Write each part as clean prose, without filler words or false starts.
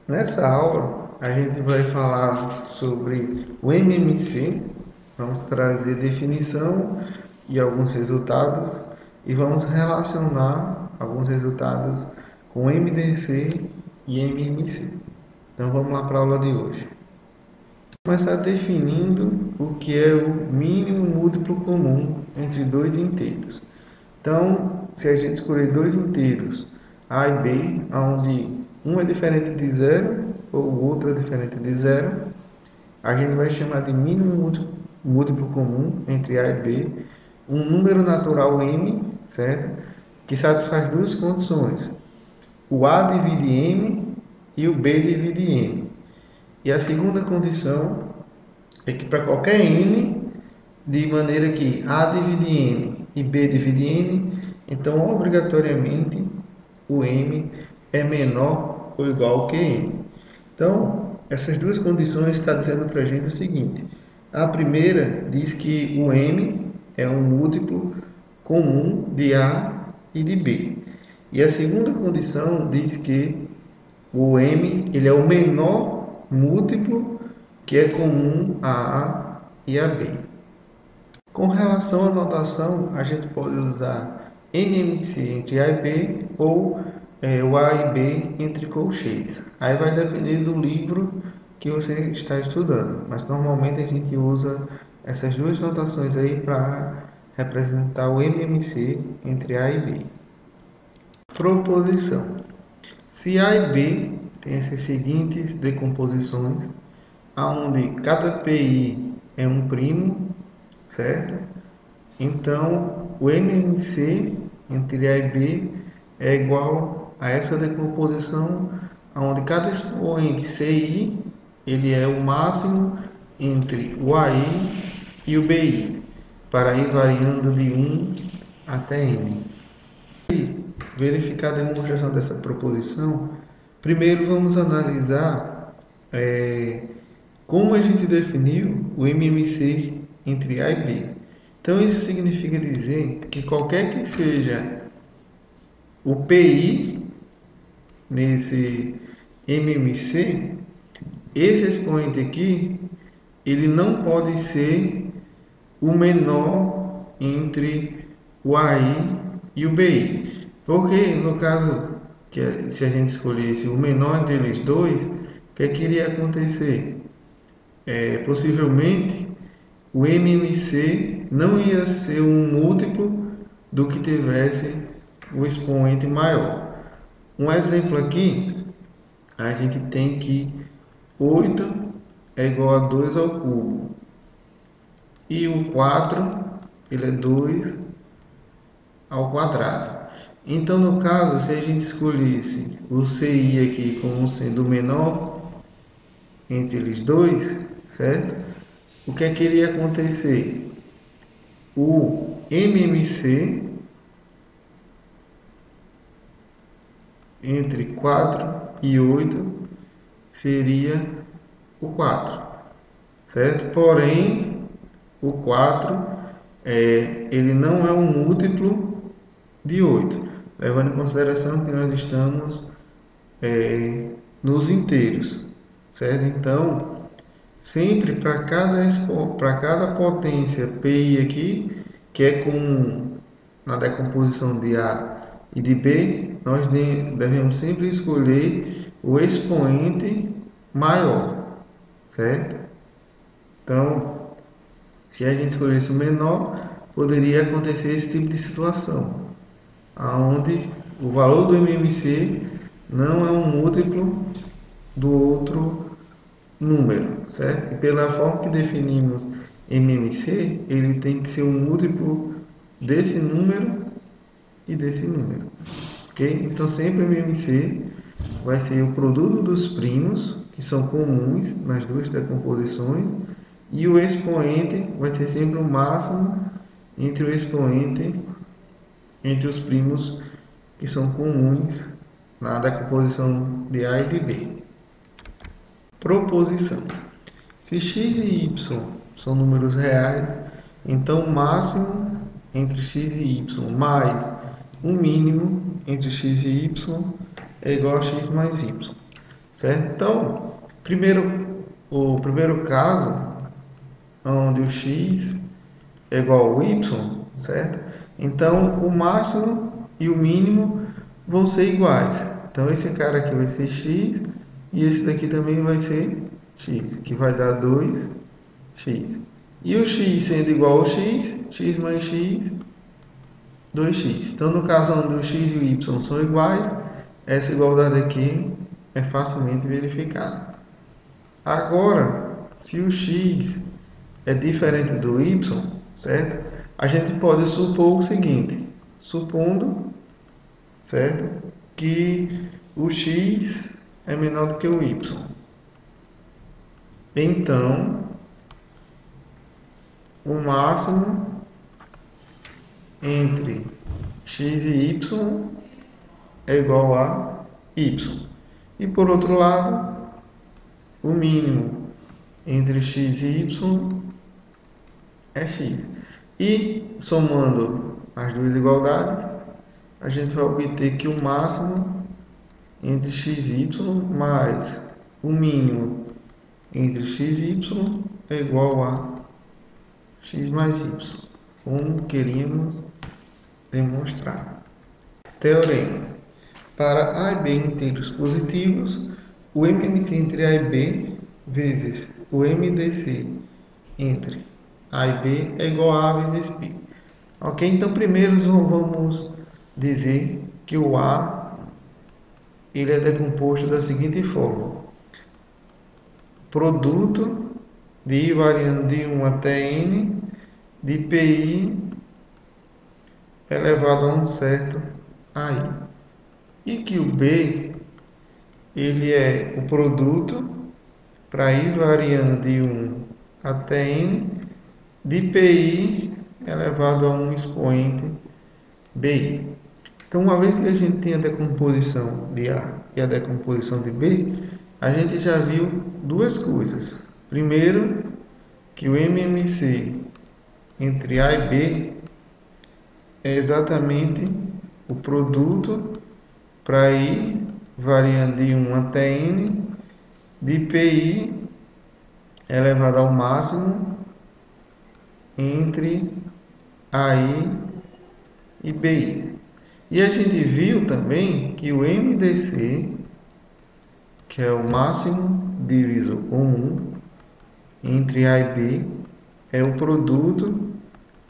Nessa aula, a gente vai falar sobre o MMC, vamos trazer definição e alguns resultados e vamos relacionar alguns resultados com MDC e MMC. Então vamos lá para a aula de hoje. Vamos começar definindo o que é o mínimo múltiplo comum entre dois inteiros. Então, se a gente escolher dois inteiros, A e B, onde um é diferente de zero ou o outro é diferente de zero, a gente vai chamar de mínimo múltiplo comum entre A e B, um número natural M, certo? Que satisfaz duas condições. O A divide M e o B divide M. E a segunda condição é que para qualquer N, de maneira que A divide N e B divide N, então obrigatoriamente o M é menor ou igual que N. Então, essas duas condições estão dizendo para a gente o seguinte. A primeira diz que o M é um múltiplo comum de A e de B. E a segunda condição diz que o M ele é o menor múltiplo que é comum a A e a B. Com relação à notação, a gente pode usar MMC entre A e B ou o A e B entre colchetes. Aí vai depender do livro que você está estudando, mas normalmente a gente usa essas duas notações aí para representar o MMC entre A e B. Proposição. Se A e B têm essas seguintes decomposições, onde cada PI é um primo, certo? Então, o MMC entre A e B é igual a essa decomposição, onde cada expoente CI ele é o máximo entre o AI e o BI, para ir variando de 1 até N. E verificar a demonstração dessa proposição, primeiro vamos analisar como a gente definiu o MMC entre A e B. Então, isso significa dizer que qualquer que seja o PI nesse MMC, esse expoente aqui, ele não pode ser o menor entre o AI e o BI. Porque, no caso, se a gente escolhesse o menor entre eles dois, o que iria acontecer? Possivelmente, o MMC não ia ser um múltiplo do que tivesse o expoente maior. Um exemplo aqui, a gente tem que 8 é igual a 2 ao cubo. E o 4, ele é 2 ao quadrado. Então, no caso, se a gente escolhesse o CI aqui como sendo o menor entre eles dois, certo? O que iria acontecer? O MMC entre 4 e 8 seria o 4, certo? Porém, o 4 ele não é um múltiplo de 8, levando em consideração que nós estamos nos inteiros, certo? Então, sempre para cada potência PI aqui, que é comum na decomposição de A e de B, nós devemos sempre escolher o expoente maior, certo? Então, se a gente escolhesse o menor, poderia acontecer esse tipo de situação, onde o valor do MMC não é um múltiplo do outro número, certo? E pela forma que definimos MMC, ele tem que ser um múltiplo desse número e desse número, ok? Então sempre MMC vai ser o produto dos primos, que são comuns nas duas decomposições, e o expoente vai ser sempre o máximo entre o expoente entre os primos que são comuns na decomposição de A e de B. Proposição. Se x e y são números reais, então o máximo entre x e y mais o mínimo entre x e y é igual a x mais y. certo? Então, o primeiro caso, onde o x é igual ao y, certo? Então, o máximo e o mínimo vão ser iguais. Então, esse cara aqui vai ser x e esse daqui também vai ser x, que vai dar 2x. E o x sendo igual ao x mais x, 2x. Então, no caso onde o x e o y são iguais, essa igualdade aqui é facilmente verificada. Agora, se o x é diferente do y, certo? A gente pode supor o seguinte, supondo, certo? Que o x é menor do que o y. Então, o máximo entre x e y é igual a y. E por outro lado, o mínimo entre x e y é x. E somando as duas igualdades, a gente vai obter que o máximo entre x e y mais o mínimo entre x e y é igual a x mais y, como queríamos demonstrar. Teorema. Para A e B inteiros positivos, o MMC entre A e B vezes o MDC entre A e B é igual a A vezes B. Ok? Então, primeiro vamos dizer que o A ele é decomposto da seguinte forma. Produto de I variando de 1 até N de PI elevado a um certo AI. E que o B ele é o produto para I variando de 1 até N de PI elevado a um expoente BI. Então, uma vez que a gente tem a decomposição de A e a decomposição de B, a gente já viu duas coisas. Primeiro, que o MMC entre A e B é exatamente o produto para I variando de 1 até N de PI elevado ao máximo entre AI e BI. E a gente viu também que o MDC, que é o máximo diviso 1 entre A e B, é o produto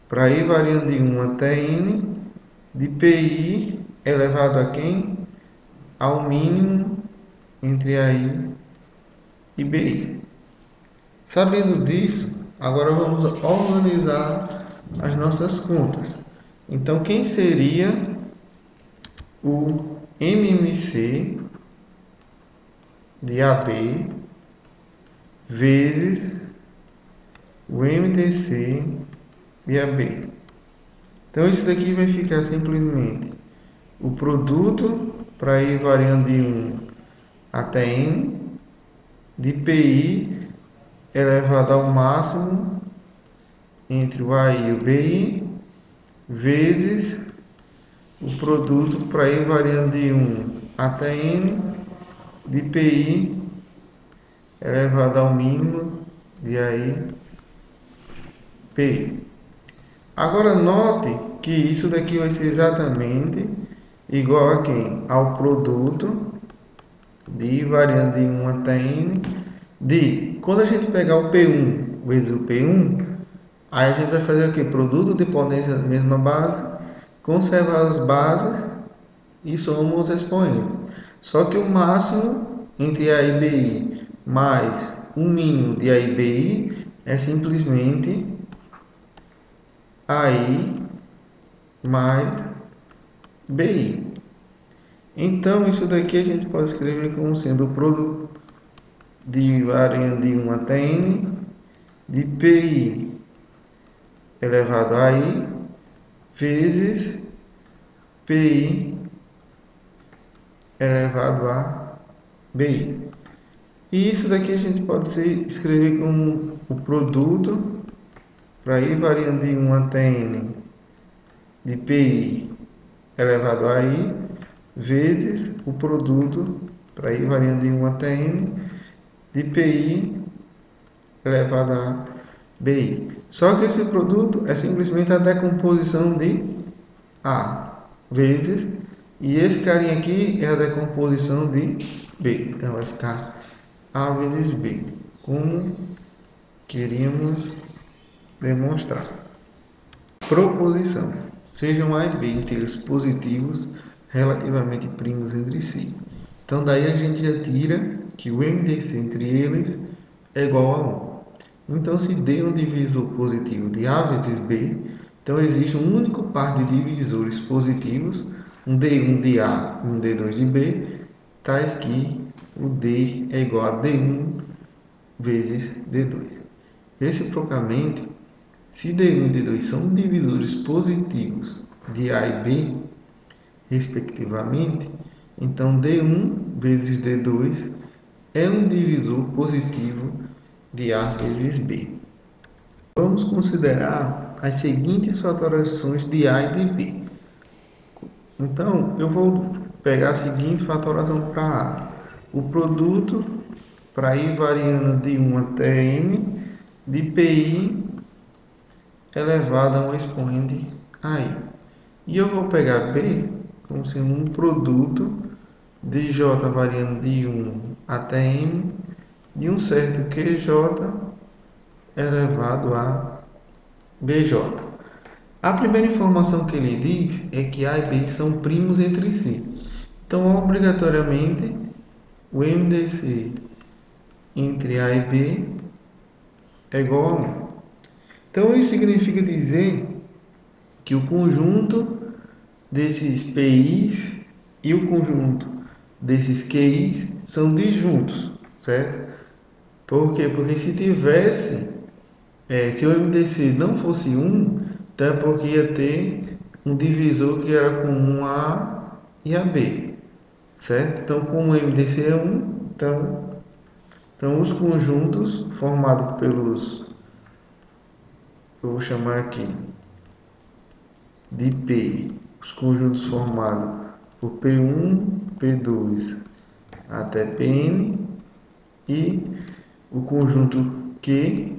para I variando de 1 até N de PI elevado a quem? Ao mínimo entre AI e BI. Sabendo disso, agora vamos organizar as nossas contas. Então, quem seria o MMC de AB vezes o MDC de AB? Então, isso daqui vai ficar simplesmente o produto para ir variando de 1 até N de PI elevado ao máximo entre o AI e o BI vezes o produto para ir variando de 1 até N de PI elevado ao mínimo de AI PI. Agora note que isso daqui vai ser exatamente igual a quem? Ao produto de I variando de 1 até N de, quando a gente pegar o P1 vezes o P1, aí a gente vai fazer o que? Produto de potência da mesma base, conservar as bases e soma os expoentes. Só que o máximo entre A e BI mais o mínimo de A e BI é simplesmente AI mais BI. Então, isso daqui a gente pode escrever como sendo o produto de variando de 1 até N de PI elevado a I vezes PI elevado a BI. E isso daqui a gente pode escrever como o produto para I variando de 1 até N de PI elevado a I vezes o produto para i variando de 1 até n, de pi elevado a bi. Só que esse produto é simplesmente a decomposição de a vezes, e esse carinha aqui é a decomposição de b. Então vai ficar a vezes b, como queríamos demonstrar. Proposição. Sejam a e b inteiros positivos relativamente primos entre si. Então daí a gente já tira que o MDC entre eles é igual a 1. Então se D é um divisor positivo de A vezes B, então existe um único par de divisores positivos, um D1 de A e um D2 de B, tais que o D é igual a D1 vezes D2. Reciprocamente, se D1 e D2 são divisores positivos de A e B, respectivamente, então D1 vezes D2 é um divisor positivo de A vezes B. Vamos considerar as seguintes fatorações de A e de B. Então, eu vou pegar a seguinte fatoração para A. O produto para i variando de 1 até n de pi elevado a um expoente a i. E eu vou pegar B como sendo um produto de j variando de 1 até m de um certo QJ elevado a BJ. A primeira informação que ele diz é que A e B são primos entre si. Então, obrigatoriamente, o MDC entre A e B é igual a 1. Então, isso significa dizer que o conjunto desses PIs e o conjunto desses QIs são disjuntos, certo? Por quê? Porque se tivesse, se o MDC não fosse 1, então é porque ia ter um divisor que era comum a A e a B, certo? Então, como o MDC é 1, então os conjuntos formados pelos, eu vou chamar aqui de P, os conjuntos formados por P1, P2 até Pn, e o conjunto Q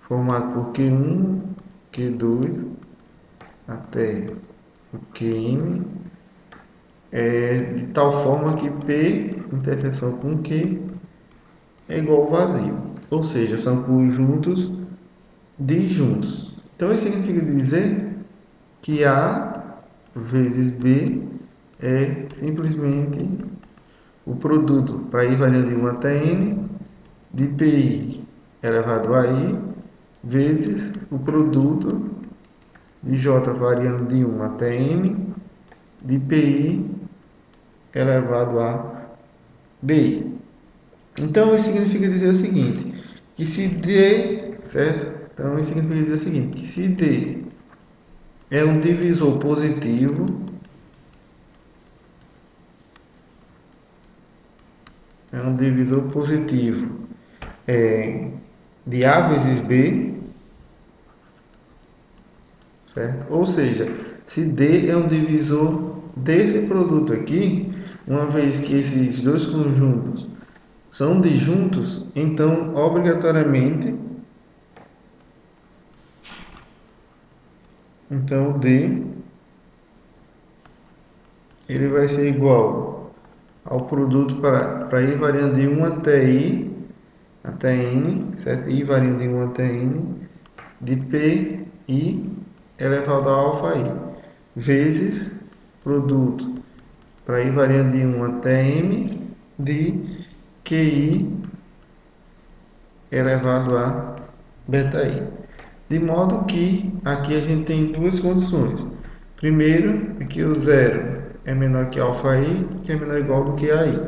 formado por Q1, Q2 até o Qm, de tal forma que P interseção com Q é igual ao vazio, ou seja, são conjuntos disjuntos. Então isso significa dizer que A vezes B é simplesmente o produto para i variando de 1 até n de pi elevado a i vezes o produto de j variando de 1 até m de pi elevado a bi. Então isso significa dizer o seguinte, que se D, certo? Então isso significa dizer o seguinte, que se D é um divisor positivo de A vezes B, certo? Ou seja, se D é um divisor desse produto aqui, uma vez que esses dois conjuntos são disjuntos, então obrigatoriamente o D ele vai ser igual ao produto para i variando de 1 até i até n, certo? I variando de 1 até n de p i elevado a alfa i vezes produto para i variando de 1 até m de qi elevado a beta i. De modo que aqui a gente tem duas condições. Primeiro, é que o zero é menor que alfa i, que é menor ou igual do que a i,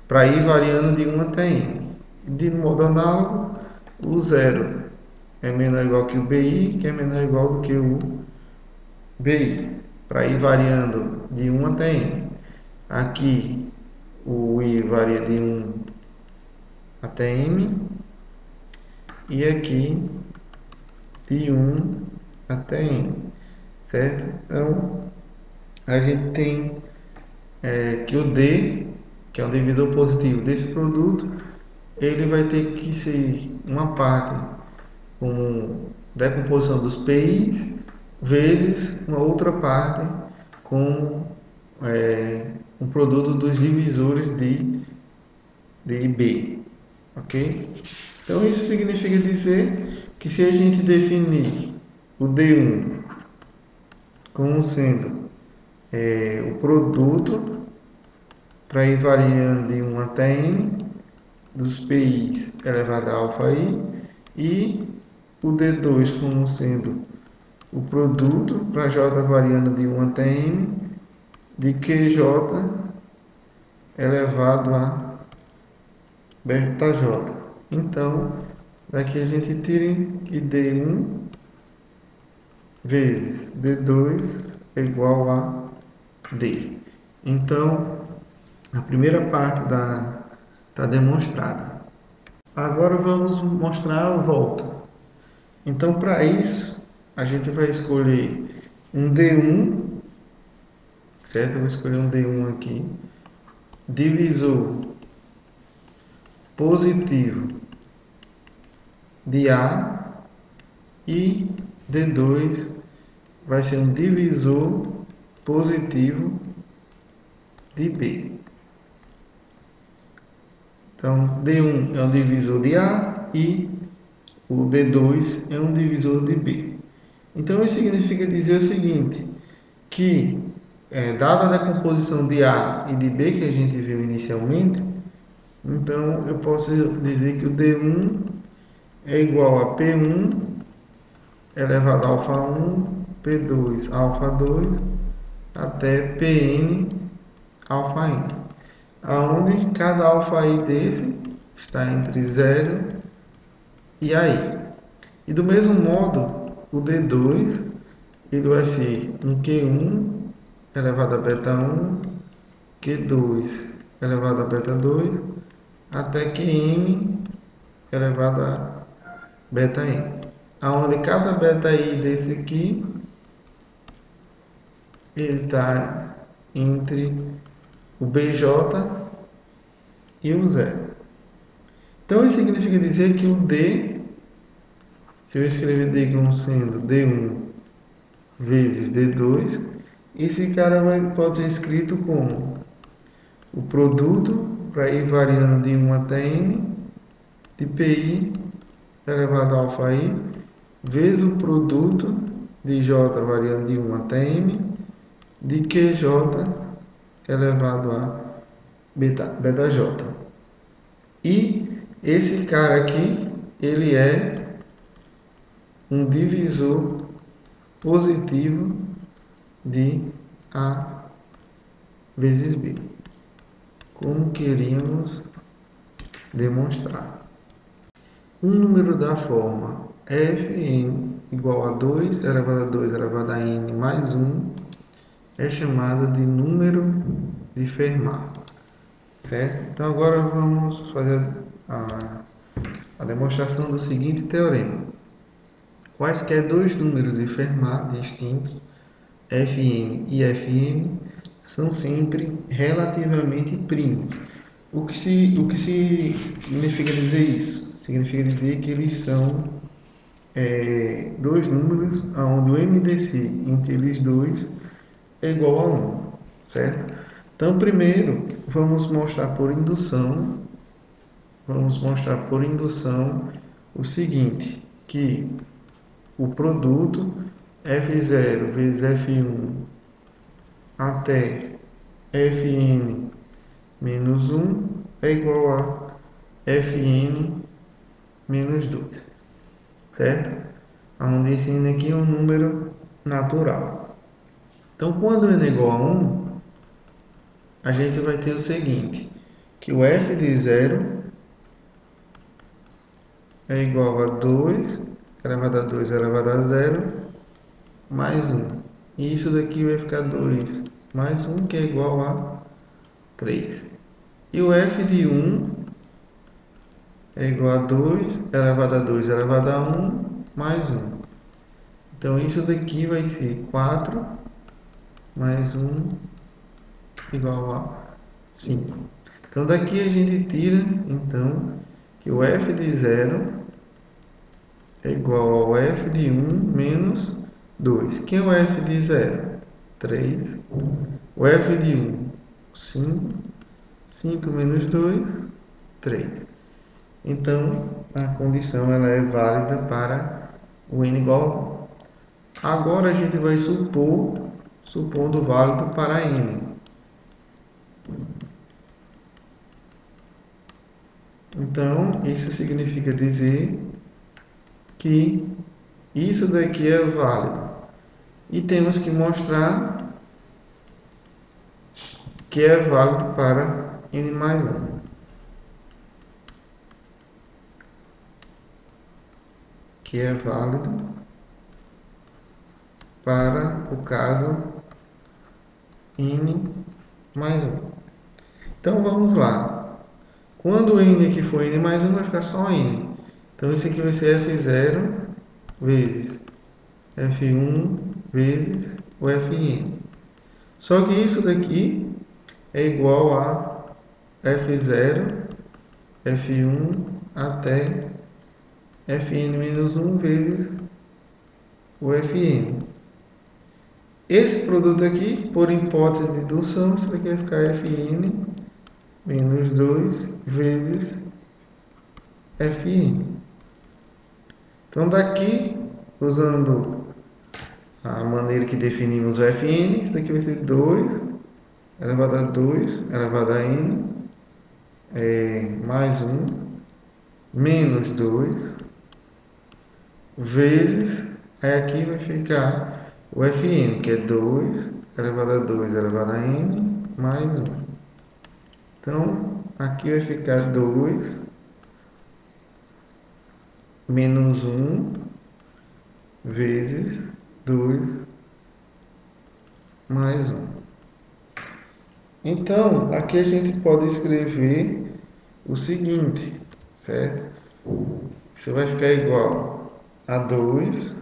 para i variando de 1 até n. De modo análogo, o zero é menor ou igual que o bi, que é menor ou igual do que o bi, para i variando de 1 até n. Aqui o i varia de 1 até m, e aqui de 1 até n, certo? Então, a gente tem que o D que é um divisor positivo desse produto, ele vai ter que ser uma parte com decomposição dos PIs vezes uma outra parte com um produto dos divisores de B, ok? Então isso significa dizer que se a gente definir o D1 como sendo o produto para ir variando de 1 até N dos PIs elevado a alfa I e o D2 como sendo o produto para J variando de 1 até M de QJ elevado a beta J. Então, daqui a gente tira que D1 vezes D2 é igual a D. Então, a primeira parte está demonstrada. Agora vamos mostrar a volta. Então, para isso, a gente vai escolher um D1, certo? Eu vou escolher um D1 aqui, divisor positivo de A e D2 vai ser um divisor positivo de B. Então, D1 é um divisor de A e o D2 é um divisor de B. Então, isso significa dizer o seguinte, que dada a decomposição de A e de B que a gente viu inicialmente, então eu posso dizer que o D1 é igual a P1 elevado a alfa 1, P2 alfa 2, até Pn alfa n, aonde cada alfa i desse está entre 0 e AI. E do mesmo modo, o D2 ele vai ser um Q1 elevado a beta 1, Q2 elevado a beta 2, até Qm elevado a beta n, aonde cada beta i desse aqui ele está entre o BJ e o zero. Então isso significa dizer que o D, se eu escrever D como sendo D1 vezes D2, esse cara pode ser escrito como o produto para ir variando de 1 até N de PI elevado a alfa I vezes o produto de J variando de 1 até M de QJ elevado a beta J. E esse cara aqui, ele é um divisor positivo de A vezes B, como queríamos demonstrar. Um número da forma Fn igual a 2 elevado a 2 elevado a n mais 1 é chamado de número de Fermat, certo? Então agora vamos fazer a demonstração do seguinte teorema. Quaisquer dois números de Fermat distintos, Fn e Fm, são sempre relativamente primos. O que significa dizer isso? Significa dizer que eles são dois números onde o MDC entre eles dois é igual a 1, certo? Então, primeiro, vamos mostrar por indução o seguinte, que o produto F0 vezes F1 até Fn menos 1 é igual a Fn menos 2, certo? Onde esse n aqui é um número natural. Então, quando n é igual a 1, a gente vai ter o seguinte, que o f de 0 é igual a 2 elevado a 2 elevado a 0 mais 1. E isso daqui vai ficar 2 mais 1, que é igual a 3. E o f de 1 é igual a 2 elevado a 2 elevado a 1 mais 1. Então, isso daqui vai ser 4 mais 1 igual a 5. Então daqui a gente tira então que o f de 0 é igual ao f de 1 menos 2. Quem é o f de 0? 3. O f de 1, 5. 5 menos 2, 3. Então, a condição ela é válida para o n igual a 1. Agora a gente vai supondo válido para n. Então, isso significa dizer que isso daqui é válido. E temos que mostrar que é válido para n mais 1. Que é válido para o caso n mais 1. Então, vamos lá. Quando o n aqui for n mais 1, vai ficar só n. Então, isso aqui vai ser f0 vezes f1 vezes o fn. Só que isso daqui é igual a f0, f1 até fn menos 1 vezes o fn. Esse produto aqui, por hipótese de indução, isso daqui vai ficar fn menos 2 vezes fn. Então, daqui, usando a maneira que definimos o fn, isso daqui vai ser 2 elevado a 2 elevado a n mais 1 menos 2 vezes, aí aqui vai ficar o fn, que é 2 elevado a 2 elevado a n mais 1. Então, aqui vai ficar 2 menos 1 vezes 2 mais 1. Então, aqui a gente pode escrever o seguinte, certo? Isso vai ficar igual a 2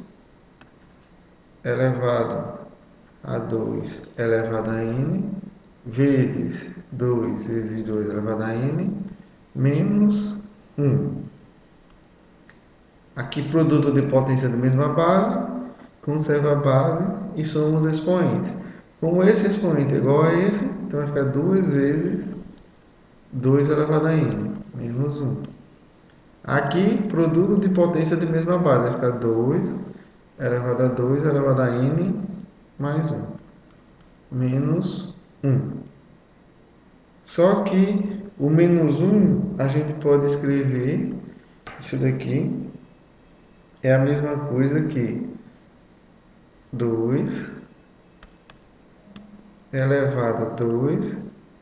elevado a 2 elevado a n vezes 2 vezes 2 elevado a n menos 1. Aqui, produto de potência da mesma base, conserva a base e soma os expoentes. Como esse expoente é igual a esse, então vai ficar 2 vezes 2 elevado a n, menos 1. Aqui, produto de potência de mesma base, vai ficar 2 elevado a 2 elevado a n mais 1, menos 1. Só que o menos 1, a gente pode escrever, isso daqui é a mesma coisa que 2 elevado a 2,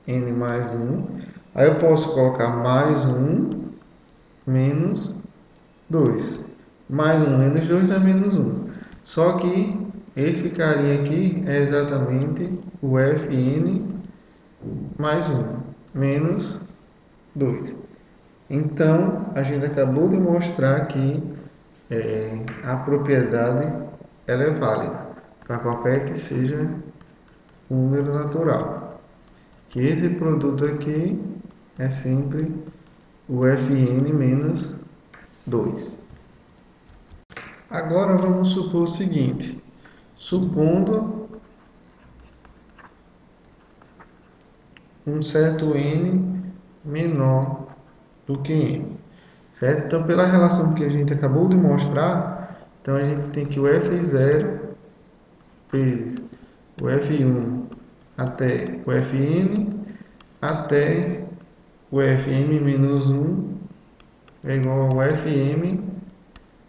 n mais 1. Aí eu posso colocar mais 1, menos 2. Mais 1 menos 2 é menos 1. Só que esse carinha aqui é exatamente o fn mais 1, menos 2. Então, a gente acabou de mostrar que a propriedade ela é válida para qualquer que seja um número natural. Que esse produto aqui é sempre o fn menos 2. Agora vamos supor o seguinte, supondo um certo n menor do que n, certo? Então, pela relação que a gente acabou de mostrar, então a gente tem que o f0 vezes o f1 até o fn até o fm menos 1 é igual ao fm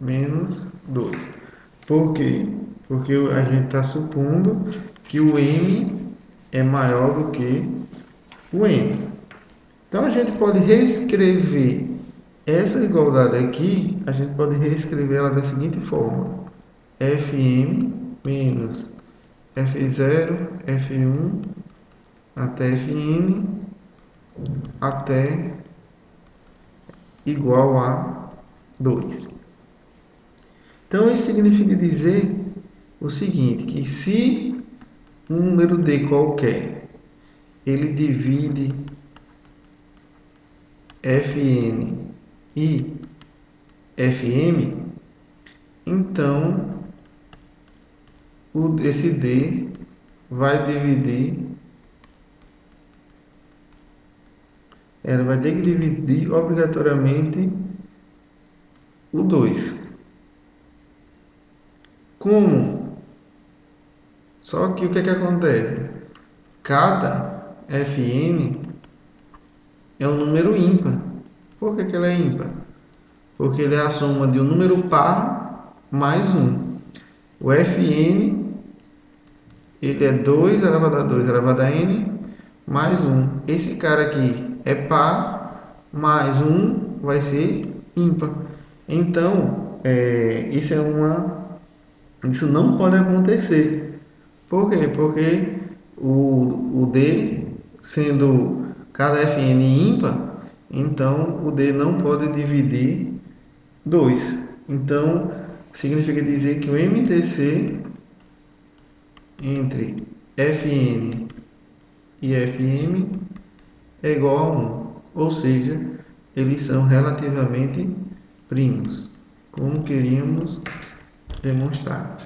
menos 2. Por quê? Porque a gente está supondo que o n é maior do que o n. Então, a gente pode reescrever essa igualdade aqui, a gente pode reescrever ela da seguinte forma. Fm menos f0, f1 até fn até igual a 2. Então, isso significa dizer o seguinte, que se um número d qualquer, ele divide Fn e Fm, então esse D vai dividir, ela vai ter que dividir obrigatoriamente o 2. Como? Só que o que acontece? Cada Fn é um número ímpar. Por que ele é ímpar? Porque ele é a soma de um número par mais 1. O Fn ele é 2 elevado a 2 elevado a n mais 1. Esse cara aqui é par, mais 1 vai ser ímpar. Então, isso não pode acontecer. Por quê? Porque o D, sendo cada Fn ímpar, então o D não pode dividir 2. Então, significa dizer que o MTC entre Fn e Fm é igual a 1. Ou seja, eles são relativamente primos, como queríamos demonstrar.